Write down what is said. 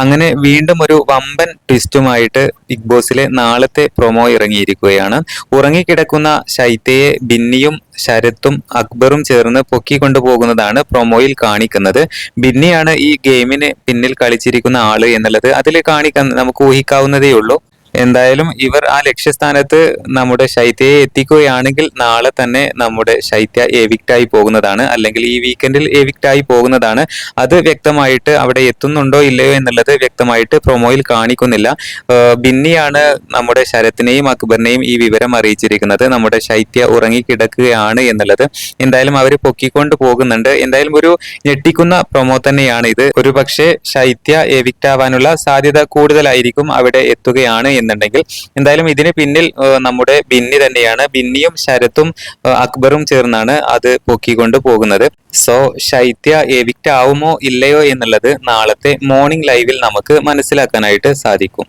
അങ്ങനെ വീണ്ടും ഒരു വമ്പൻ ട്വിസ്റ്റുമായിട്ട് ബിഗ് ബോസിലെ നാളത്തെ പ്രൊമോ ഇറങ്ങിയിരിക്കുകയാണ്. ഉറങ്ങിക്കിടക്കുന്ന ശൈത്യയെ ബിന്നിയും ശരത്തും അക്ബറും ചേർന്ന് പൊക്കിക്കൊണ്ടുപോകുന്നതാണ് പ്രൊമോയിൽ കാണിക്കുന്നത്. ബിന്നിയാണ് ഈ ഗെയിമിന് പിന്നിൽ കളിച്ചിരിക്കുന്ന ആള് എന്നുള്ളത് അതിൽ കാണിക്കാൻ നമുക്ക് ഊഹിക്കാവുന്നതേ ഉള്ളൂ. എന്തായാലും ഇവർ ആ ലക്ഷ്യസ്ഥാനത്ത് നമ്മുടെ ശൈത്യയെ എത്തിക്കുകയാണെങ്കിൽ നാളെ തന്നെ നമ്മുടെ ശൈത്യ എവിക്റ്റ് ആയി പോകുന്നതാണ്, അല്ലെങ്കിൽ ഈ വീക്കെൻഡിൽ എവിക്റ്റ് ആയി പോകുന്നതാണ്. അത് വ്യക്തമായിട്ട് അവിടെ എത്തുന്നുണ്ടോ ഇല്ലയോ എന്നുള്ളത് വ്യക്തമായിട്ട് പ്രൊമോയിൽ കാണിക്കുന്നില്ല. ബിന്നിയാണ് നമ്മുടെ ശരത്തിനെയും അക്ബറിനെയും ഈ വിവരം അറിയിച്ചിരിക്കുന്നത്, നമ്മുടെ ശൈത്യ ഉറങ്ങിക്കിടക്കുകയാണ് എന്നുള്ളത്. എന്തായാലും അവർ പൊക്കിക്കൊണ്ട് പോകുന്നുണ്ട്. എന്തായാലും ഒരു ഞെട്ടിക്കുന്ന പ്രൊമോ തന്നെയാണ് ഇത്. ഒരു പക്ഷേ ശൈത്യ എവിക്റ്റ് ആവാനുള്ള സാധ്യത കൂടുതലായിരിക്കും അവിടെ എത്തുകയാണ് എന്നുണ്ടെങ്കിൽ. എന്തായാലും ഇതിന് പിന്നിൽ നമ്മുടെ ബിന്നി തന്നെയാണ്. ബിന്നിയും ശരത്തും അക്ബറും ചേർന്നാണ് അത് പൊക്കിക്കൊണ്ട് പോകുന്നത്. സോ ശൈത്യ എവിക്റ്റ് ആവുമോ ഇല്ലയോ എന്നുള്ളത് നാളത്തെ മോർണിംഗ് ലൈവിൽ നമുക്ക് മനസ്സിലാക്കാനായിട്ട് സാധിക്കും.